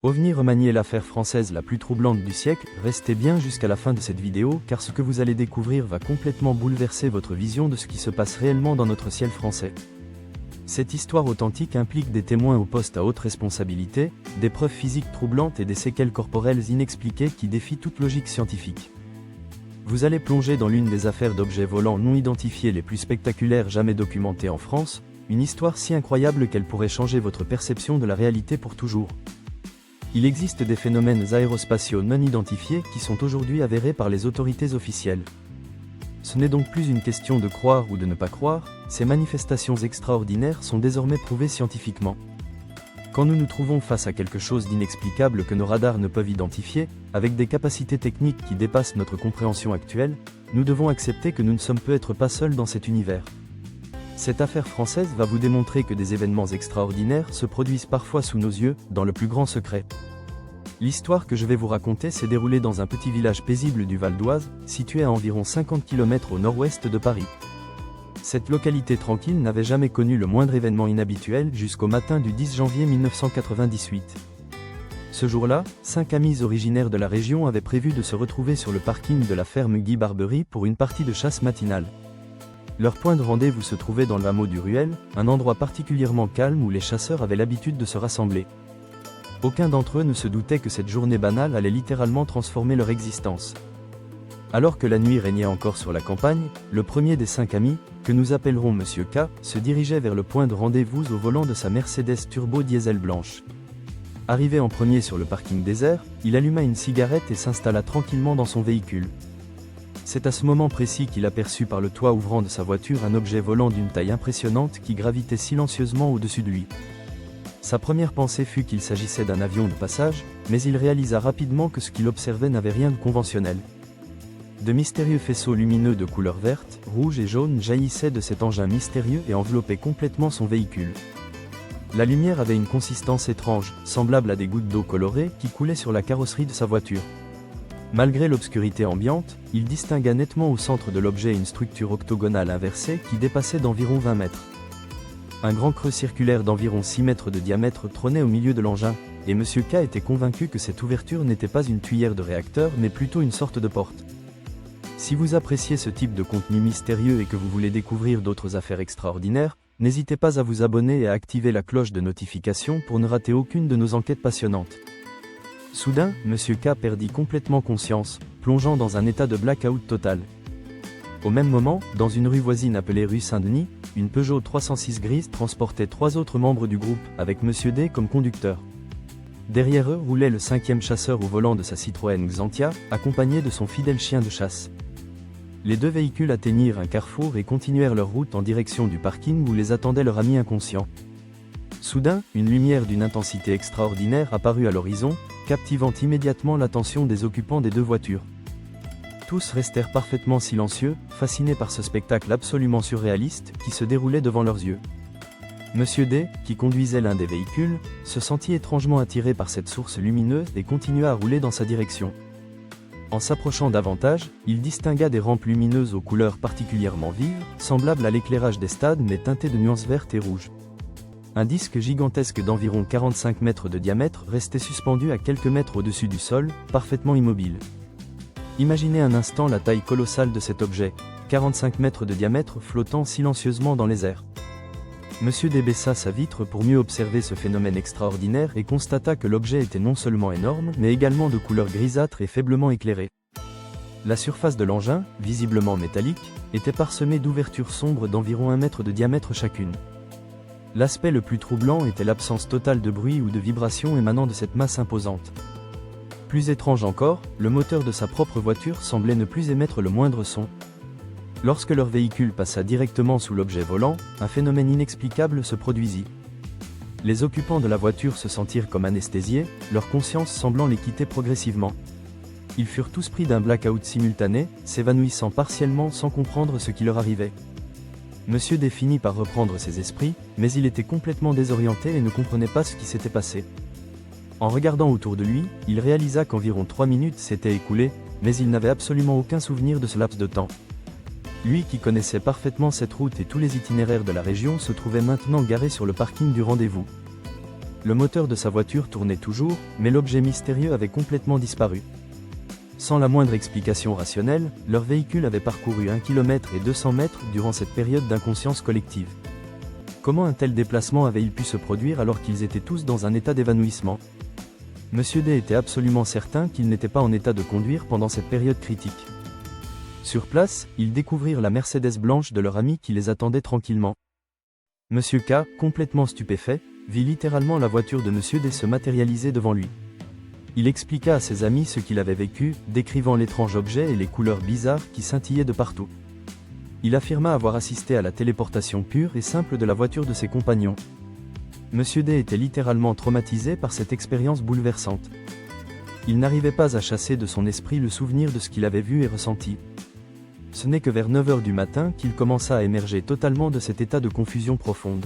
OVNI remanier l'affaire française la plus troublante du siècle, restez bien jusqu'à la fin de cette vidéo car ce que vous allez découvrir va complètement bouleverser votre vision de ce qui se passe réellement dans notre ciel français. Cette histoire authentique implique des témoins au poste à haute responsabilité, des preuves physiques troublantes et des séquelles corporelles inexpliquées qui défient toute logique scientifique. Vous allez plonger dans l'une des affaires d'objets volants non identifiés les plus spectaculaires jamais documentées en France, une histoire si incroyable qu'elle pourrait changer votre perception de la réalité pour toujours. Il existe des phénomènes aérospatiaux non identifiés qui sont aujourd'hui avérés par les autorités officielles. Ce n'est donc plus une question de croire ou de ne pas croire, ces manifestations extraordinaires sont désormais prouvées scientifiquement. Quand nous nous trouvons face à quelque chose d'inexplicable que nos radars ne peuvent identifier, avec des capacités techniques qui dépassent notre compréhension actuelle, nous devons accepter que nous ne sommes peut-être pas seuls dans cet univers. Cette affaire française va vous démontrer que des événements extraordinaires se produisent parfois sous nos yeux, dans le plus grand secret. L'histoire que je vais vous raconter s'est déroulée dans un petit village paisible du Val d'Oise, situé à environ 50 km au nord-ouest de Paris. Cette localité tranquille n'avait jamais connu le moindre événement inhabituel jusqu'au matin du 10 janvier 1998. Ce jour-là, 5 amis originaires de la région avaient prévu de se retrouver sur le parking de la ferme Guy Barbery pour une partie de chasse matinale. Leur point de rendez-vous se trouvait dans le hameau du Ruel, un endroit particulièrement calme où les chasseurs avaient l'habitude de se rassembler. Aucun d'entre eux ne se doutait que cette journée banale allait littéralement transformer leur existence. Alors que la nuit régnait encore sur la campagne, le premier des 5 amis, que nous appellerons Monsieur K, se dirigeait vers le point de rendez-vous au volant de sa Mercedes Turbo Diesel blanche. Arrivé en premier sur le parking désert, il alluma une cigarette et s'installa tranquillement dans son véhicule. C'est à ce moment précis qu'il aperçut par le toit ouvrant de sa voiture un objet volant d'une taille impressionnante qui gravitait silencieusement au-dessus de lui. Sa première pensée fut qu'il s'agissait d'un avion de passage, mais il réalisa rapidement que ce qu'il observait n'avait rien de conventionnel. De mystérieux faisceaux lumineux de couleur verte, rouge et jaune jaillissaient de cet engin mystérieux et enveloppaient complètement son véhicule. La lumière avait une consistance étrange, semblable à des gouttes d'eau colorées qui coulaient sur la carrosserie de sa voiture. Malgré l'obscurité ambiante, il distingua nettement au centre de l'objet une structure octogonale inversée qui dépassait d'environ 20 mètres. Un grand creux circulaire d'environ 6 mètres de diamètre trônait au milieu de l'engin, et M. K était convaincu que cette ouverture n'était pas une tuyère de réacteur mais plutôt une sorte de porte. Si vous appréciez ce type de contenu mystérieux et que vous voulez découvrir d'autres affaires extraordinaires, n'hésitez pas à vous abonner et à activer la cloche de notification pour ne rater aucune de nos enquêtes passionnantes. Soudain, M. K perdit complètement conscience, plongeant dans un état de blackout total. Au même moment, dans une rue voisine appelée rue Saint-Denis, une Peugeot 306 grise transportait 3 autres membres du groupe, avec M. D comme conducteur. Derrière eux roulait le 5e chasseur au volant de sa Citroën Xantia, accompagné de son fidèle chien de chasse. Les 2 véhicules atteignirent un carrefour et continuèrent leur route en direction du parking où les attendait leur ami inconscient. Soudain, une lumière d'une intensité extraordinaire apparut à l'horizon, captivant immédiatement l'attention des occupants des 2 voitures. Tous restèrent parfaitement silencieux, fascinés par ce spectacle absolument surréaliste qui se déroulait devant leurs yeux. Monsieur D, qui conduisait l'un des véhicules, se sentit étrangement attiré par cette source lumineuse et continua à rouler dans sa direction. En s'approchant davantage, il distingua des rampes lumineuses aux couleurs particulièrement vives, semblables à l'éclairage des stades mais teintées de nuances vertes et rouges. Un disque gigantesque d'environ 45 mètres de diamètre restait suspendu à quelques mètres au-dessus du sol, parfaitement immobile. Imaginez un instant la taille colossale de cet objet, 45 mètres de diamètre flottant silencieusement dans les airs. Monsieur D baissa sa vitre pour mieux observer ce phénomène extraordinaire et constata que l'objet était non seulement énorme, mais également de couleur grisâtre et faiblement éclairée. La surface de l'engin, visiblement métallique, était parsemée d'ouvertures sombres d'environ 1 mètre de diamètre chacune. L'aspect le plus troublant était l'absence totale de bruit ou de vibration émanant de cette masse imposante. Plus étrange encore, le moteur de sa propre voiture semblait ne plus émettre le moindre son. Lorsque leur véhicule passa directement sous l'objet volant, un phénomène inexplicable se produisit. Les occupants de la voiture se sentirent comme anesthésiés, leur conscience semblant les quitter progressivement. Ils furent tous pris d'un blackout simultané, s'évanouissant partiellement sans comprendre ce qui leur arrivait. Monsieur D finit par reprendre ses esprits, mais il était complètement désorienté et ne comprenait pas ce qui s'était passé. En regardant autour de lui, il réalisa qu'environ 3 minutes s'étaient écoulées, mais il n'avait absolument aucun souvenir de ce laps de temps. Lui qui connaissait parfaitement cette route et tous les itinéraires de la région se trouvait maintenant garé sur le parking du rendez-vous. Le moteur de sa voiture tournait toujours, mais l'objet mystérieux avait complètement disparu. Sans la moindre explication rationnelle, leur véhicule avait parcouru 1 km et 200 mètres durant cette période d'inconscience collective. Comment un tel déplacement avait-il pu se produire alors qu'ils étaient tous dans un état d'évanouissement? Monsieur D était absolument certain qu'ils n'étaient pas en état de conduire pendant cette période critique. Sur place, ils découvrirent la Mercedes blanche de leur ami qui les attendait tranquillement. Monsieur K, complètement stupéfait, vit littéralement la voiture de Monsieur D se matérialiser devant lui. Il expliqua à ses amis ce qu'il avait vécu, décrivant l'étrange objet et les couleurs bizarres qui scintillaient de partout. Il affirma avoir assisté à la téléportation pure et simple de la voiture de ses compagnons. Monsieur D était littéralement traumatisé par cette expérience bouleversante. Il n'arrivait pas à chasser de son esprit le souvenir de ce qu'il avait vu et ressenti. Ce n'est que vers 9 h du matin qu'il commença à émerger totalement de cet état de confusion profonde.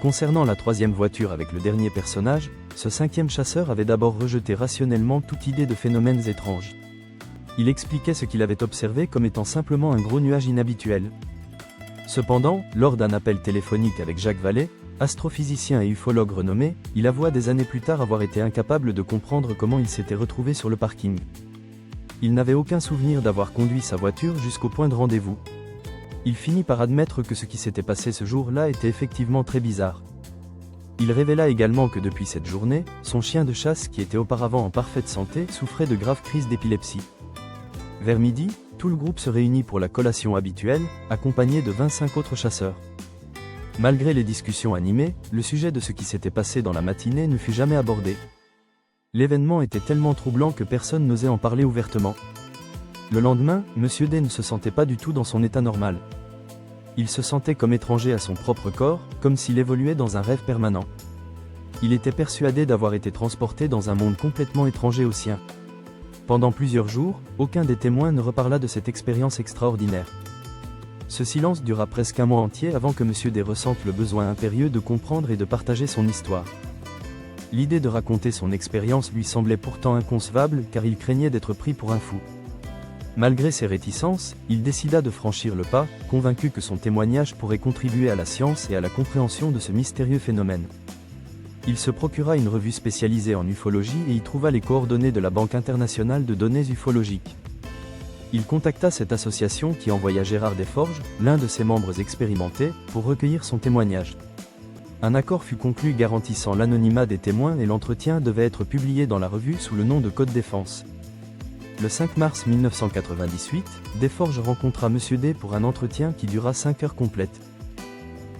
Concernant la troisième voiture avec le dernier personnage, ce cinquième chasseur avait d'abord rejeté rationnellement toute idée de phénomènes étranges. Il expliquait ce qu'il avait observé comme étant simplement un gros nuage inhabituel. Cependant, lors d'un appel téléphonique avec Jacques Vallée, astrophysicien et ufologue renommé, il avoua des années plus tard avoir été incapable de comprendre comment il s'était retrouvé sur le parking. Il n'avait aucun souvenir d'avoir conduit sa voiture jusqu'au point de rendez-vous. Il finit par admettre que ce qui s'était passé ce jour-là était effectivement très bizarre. Il révéla également que depuis cette journée, son chien de chasse qui était auparavant en parfaite santé souffrait de graves crises d'épilepsie. Vers midi, tout le groupe se réunit pour la collation habituelle, accompagné de 25 autres chasseurs. Malgré les discussions animées, le sujet de ce qui s'était passé dans la matinée ne fut jamais abordé. L'événement était tellement troublant que personne n'osait en parler ouvertement. Le lendemain, Monsieur D ne se sentait pas du tout dans son état normal. Il se sentait comme étranger à son propre corps, comme s'il évoluait dans un rêve permanent. Il était persuadé d'avoir été transporté dans un monde complètement étranger au sien. Pendant plusieurs jours, aucun des témoins ne reparla de cette expérience extraordinaire. Ce silence dura presque un mois entier avant que Monsieur D ressente le besoin impérieux de comprendre et de partager son histoire. L'idée de raconter son expérience lui semblait pourtant inconcevable car il craignait d'être pris pour un fou. Malgré ses réticences, il décida de franchir le pas, convaincu que son témoignage pourrait contribuer à la science et à la compréhension de ce mystérieux phénomène. Il se procura une revue spécialisée en ufologie et y trouva les coordonnées de la Banque internationale de données ufologiques. Il contacta cette association qui envoya Gérard Desforges, l'un de ses membres expérimentés, pour recueillir son témoignage. Un accord fut conclu garantissant l'anonymat des témoins et l'entretien devait être publié dans la revue sous le nom de Code Défense. Le 5 mars 1998, Desforges rencontra Monsieur D pour un entretien qui dura 5 heures complètes.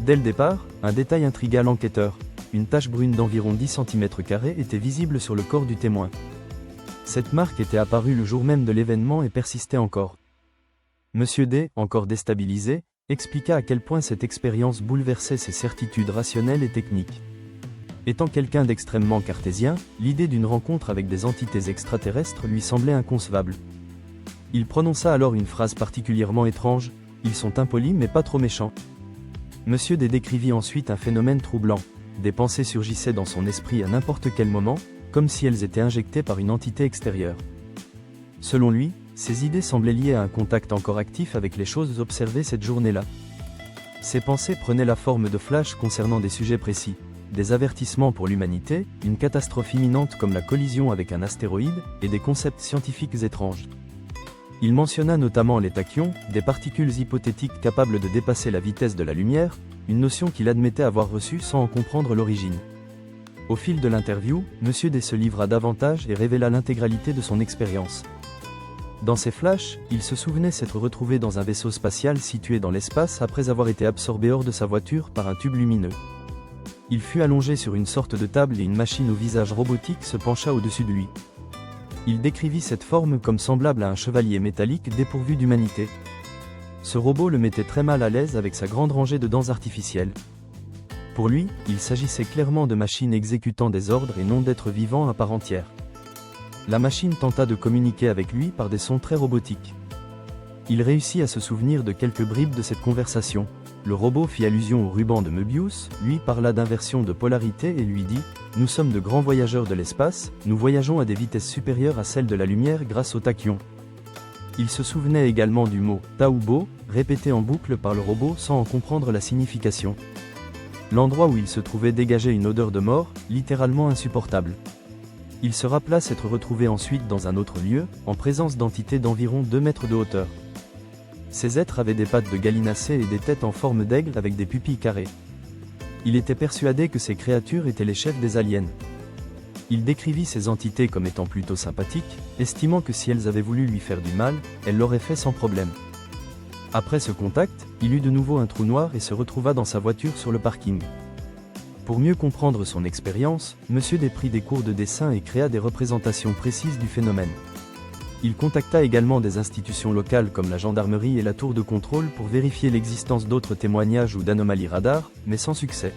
Dès le départ, un détail intrigua l'enquêteur. Une tache brune d'environ 10 cm² était visible sur le corps du témoin. Cette marque était apparue le jour même de l'événement et persistait encore. Monsieur D, encore déstabilisé, expliqua à quel point cette expérience bouleversait ses certitudes rationnelles et techniques. Étant quelqu'un d'extrêmement cartésien, l'idée d'une rencontre avec des entités extraterrestres lui semblait inconcevable. Il prononça alors une phrase particulièrement étrange, « Ils sont impolis mais pas trop méchants ». Monsieur D décrivit ensuite un phénomène troublant. Des pensées surgissaient dans son esprit à n'importe quel moment, comme si elles étaient injectées par une entité extérieure. Selon lui, ces idées semblaient liées à un contact encore actif avec les choses observées cette journée-là. Ces pensées prenaient la forme de flashs concernant des sujets précis. Des avertissements pour l'humanité, une catastrophe imminente comme la collision avec un astéroïde, et des concepts scientifiques étranges. Il mentionna notamment les tachyons, des particules hypothétiques capables de dépasser la vitesse de la lumière, une notion qu'il admettait avoir reçue sans en comprendre l'origine. Au fil de l'interview, Monsieur D se livra davantage et révéla l'intégralité de son expérience. Dans ses flashs, il se souvenait s'être retrouvé dans un vaisseau spatial situé dans l'espace après avoir été absorbé hors de sa voiture par un tube lumineux. Il fut allongé sur une sorte de table et une machine au visage robotique se pencha au-dessus de lui. Il décrivit cette forme comme semblable à un chevalier métallique dépourvu d'humanité. Ce robot le mettait très mal à l'aise avec sa grande rangée de dents artificielles. Pour lui, il s'agissait clairement de machines exécutant des ordres et non d'êtres vivants à part entière. La machine tenta de communiquer avec lui par des sons très robotiques. Il réussit à se souvenir de quelques bribes de cette conversation. Le robot fit allusion au ruban de Möbius, lui parla d'inversion de polarité et lui dit « Nous sommes de grands voyageurs de l'espace, nous voyageons à des vitesses supérieures à celles de la lumière grâce aux tachyons. » Il se souvenait également du mot « Taoubo », répété en boucle par le robot sans en comprendre la signification. L'endroit où il se trouvait dégageait une odeur de mort, littéralement insupportable. Il se rappela s'être retrouvé ensuite dans un autre lieu, en présence d'entités d'environ 2 mètres de hauteur. Ces êtres avaient des pattes de gallinacés et des têtes en forme d'aigle avec des pupilles carrées. Il était persuadé que ces créatures étaient les chefs des aliens. Il décrivit ces entités comme étant plutôt sympathiques, estimant que si elles avaient voulu lui faire du mal, elles l'auraient fait sans problème. Après ce contact, il eut de nouveau un trou noir et se retrouva dans sa voiture sur le parking. Pour mieux comprendre son expérience, M. D prit des cours de dessin et créa des représentations précises du phénomène. Il contacta également des institutions locales comme la gendarmerie et la tour de contrôle pour vérifier l'existence d'autres témoignages ou d'anomalies radar, mais sans succès.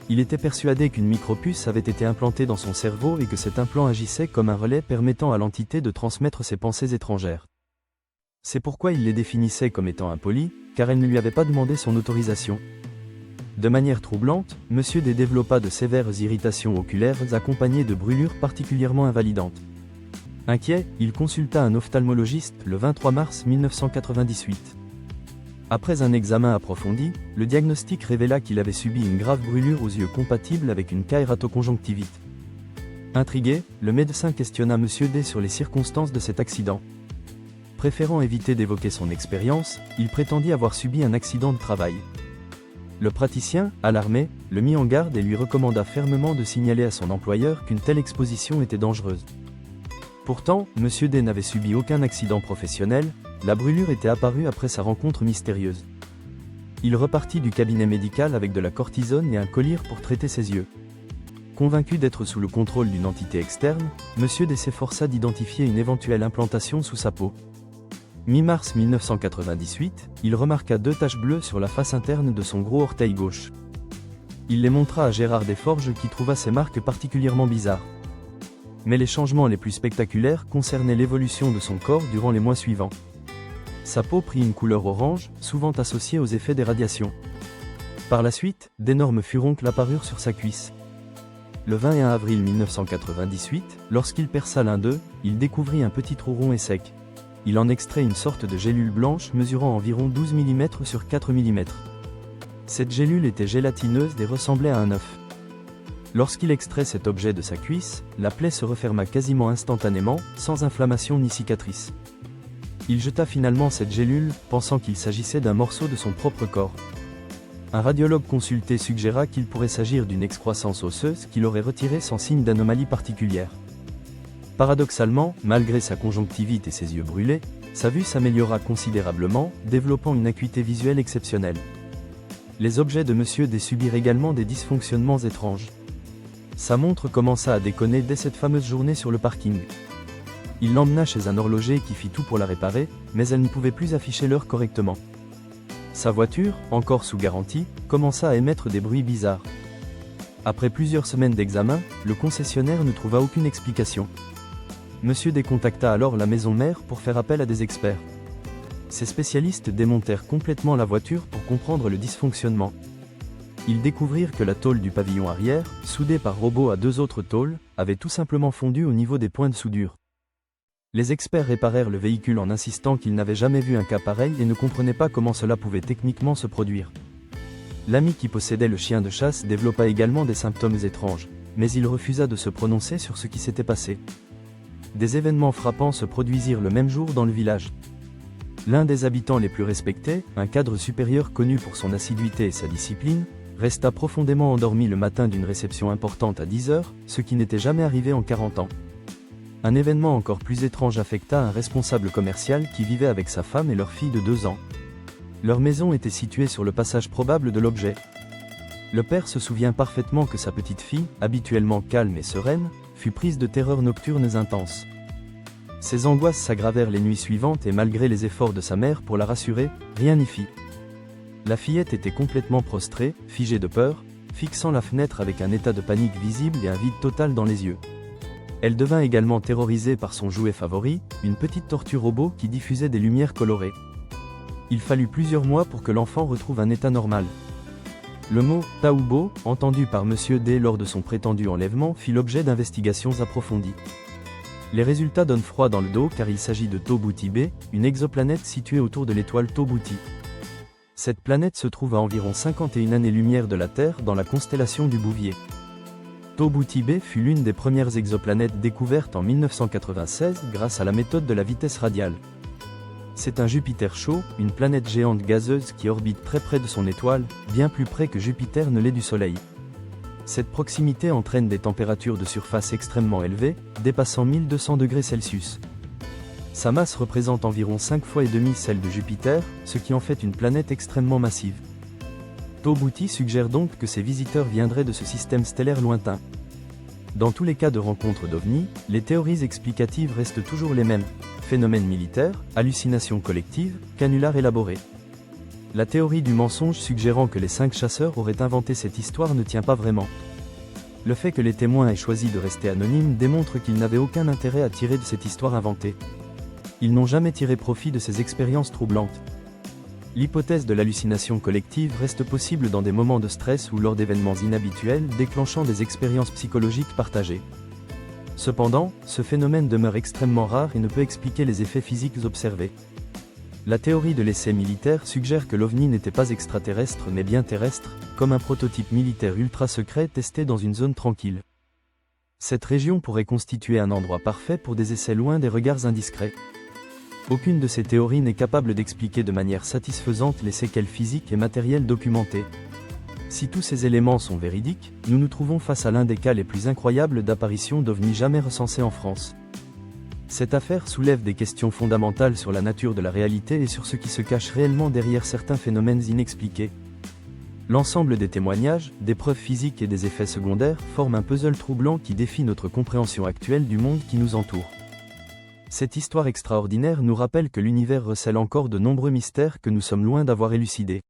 Il était persuadé qu'une micropuce avait été implantée dans son cerveau et que cet implant agissait comme un relais permettant à l'entité de transmettre ses pensées étrangères. C'est pourquoi il les définissait comme étant impolies, car elles ne lui avaient pas demandé son autorisation. De manière troublante, M. D développa de sévères irritations oculaires accompagnées de brûlures particulièrement invalidantes. Inquiet, il consulta un ophtalmologiste le 23 mars 1998. Après un examen approfondi, le diagnostic révéla qu'il avait subi une grave brûlure aux yeux compatible avec une kératoconjonctivite. Intrigué, le médecin questionna M. D sur les circonstances de cet accident. Préférant éviter d'évoquer son expérience, il prétendit avoir subi un accident de travail. Le praticien, alarmé, le mit en garde et lui recommanda fermement de signaler à son employeur qu'une telle exposition était dangereuse. Pourtant, M. D n'avait subi aucun accident professionnel, la brûlure était apparue après sa rencontre mystérieuse. Il repartit du cabinet médical avec de la cortisone et un collyre pour traiter ses yeux. Convaincu d'être sous le contrôle d'une entité externe, M. D s'efforça d'identifier une éventuelle implantation sous sa peau. Mi-mars 1998, il remarqua 2 taches bleues sur la face interne de son gros orteil gauche. Il les montra à Gérard Desforges qui trouva ces marques particulièrement bizarres. Mais les changements les plus spectaculaires concernaient l'évolution de son corps durant les mois suivants. Sa peau prit une couleur orange, souvent associée aux effets des radiations. Par la suite, d'énormes furoncles apparurent sur sa cuisse. Le 21 avril 1998, lorsqu'il perça l'un d'eux, il découvrit un petit trou rond et sec. Il en extrait une sorte de gélule blanche mesurant environ 12 mm sur 4 mm. Cette gélule était gélatineuse et ressemblait à un œuf. Lorsqu'il extrait cet objet de sa cuisse, la plaie se referma quasiment instantanément, sans inflammation ni cicatrice. Il jeta finalement cette gélule, pensant qu'il s'agissait d'un morceau de son propre corps. Un radiologue consulté suggéra qu'il pourrait s'agir d'une excroissance osseuse qu'il aurait retirée sans signe d'anomalie particulière. Paradoxalement, malgré sa conjonctivite et ses yeux brûlés, sa vue s'améliora considérablement, développant une acuité visuelle exceptionnelle. Les objets de M. D subirent également des dysfonctionnements étranges. Sa montre commença à déconner dès cette fameuse journée sur le parking. Il l'emmena chez un horloger qui fit tout pour la réparer, mais elle ne pouvait plus afficher l'heure correctement. Sa voiture, encore sous garantie, commença à émettre des bruits bizarres. Après plusieurs semaines d'examen, le concessionnaire ne trouva aucune explication. M. D contacta alors la maison mère pour faire appel à des experts. Ces spécialistes démontèrent complètement la voiture pour comprendre le dysfonctionnement. Ils découvrirent que la tôle du pavillon arrière, soudée par robot à 2 autres tôles, avait tout simplement fondu au niveau des points de soudure. Les experts réparèrent le véhicule en insistant qu'ils n'avaient jamais vu un cas pareil et ne comprenaient pas comment cela pouvait techniquement se produire. L'ami qui possédait le chien de chasse développa également des symptômes étranges, mais il refusa de se prononcer sur ce qui s'était passé. Des événements frappants se produisirent le même jour dans le village. L'un des habitants les plus respectés, un cadre supérieur connu pour son assiduité et sa discipline, resta profondément endormi le matin d'une réception importante à 10 h, ce qui n'était jamais arrivé en 40 ans. Un événement encore plus étrange affecta un responsable commercial qui vivait avec sa femme et leur fille de 2 ans. Leur maison était située sur le passage probable de l'objet. Le père se souvient parfaitement que sa petite fille, habituellement calme et sereine, fut prise de terreurs nocturnes intenses. Ses angoisses s'aggravèrent les nuits suivantes et malgré les efforts de sa mère pour la rassurer, rien n'y fit. La fillette était complètement prostrée, figée de peur, fixant la fenêtre avec un état de panique visible et un vide total dans les yeux. Elle devint également terrorisée par son jouet favori, une petite tortue robot qui diffusait des lumières colorées. Il fallut plusieurs mois pour que l'enfant retrouve un état normal. Le mot « Taoubo », entendu par M. D lors de son prétendu enlèvement, fit l'objet d'investigations approfondies. Les résultats donnent froid dans le dos car il s'agit de Tobouti B, une exoplanète située autour de l'étoile Tobouti. Cette planète se trouve à environ 51 années-lumière de la Terre dans la constellation du Bouvier. Tobouti B fut l'une des premières exoplanètes découvertes en 1996 grâce à la méthode de la vitesse radiale. C'est un Jupiter chaud, une planète géante gazeuse qui orbite très près de son étoile, bien plus près que Jupiter ne l'est du Soleil. Cette proximité entraîne des températures de surface extrêmement élevées, dépassant 1200 degrés Celsius. Sa masse représente environ 5 fois et demi celle de Jupiter, ce qui en fait une planète extrêmement massive. Tobouti suggère donc que ces visiteurs viendraient de ce système stellaire lointain. Dans tous les cas de rencontre d'OVNI, les théories explicatives restent toujours les mêmes. Phénomène militaire, hallucination collective, canular élaboré. La théorie du mensonge suggérant que les 5 chasseurs auraient inventé cette histoire ne tient pas vraiment. Le fait que les témoins aient choisi de rester anonymes démontre qu'ils n'avaient aucun intérêt à tirer de cette histoire inventée. Ils n'ont jamais tiré profit de ces expériences troublantes. L'hypothèse de l'hallucination collective reste possible dans des moments de stress ou lors d'événements inhabituels déclenchant des expériences psychologiques partagées. Cependant, ce phénomène demeure extrêmement rare et ne peut expliquer les effets physiques observés. La théorie de l'essai militaire suggère que l'OVNI n'était pas extraterrestre mais bien terrestre, comme un prototype militaire ultra secret testé dans une zone tranquille. Cette région pourrait constituer un endroit parfait pour des essais loin des regards indiscrets. Aucune de ces théories n'est capable d'expliquer de manière satisfaisante les séquelles physiques et matérielles documentées. Si tous ces éléments sont véridiques, nous nous trouvons face à l'un des cas les plus incroyables d'apparition d'OVNI jamais recensés en France. Cette affaire soulève des questions fondamentales sur la nature de la réalité et sur ce qui se cache réellement derrière certains phénomènes inexpliqués. L'ensemble des témoignages, des preuves physiques et des effets secondaires forment un puzzle troublant qui défie notre compréhension actuelle du monde qui nous entoure. Cette histoire extraordinaire nous rappelle que l'univers recèle encore de nombreux mystères que nous sommes loin d'avoir élucidés.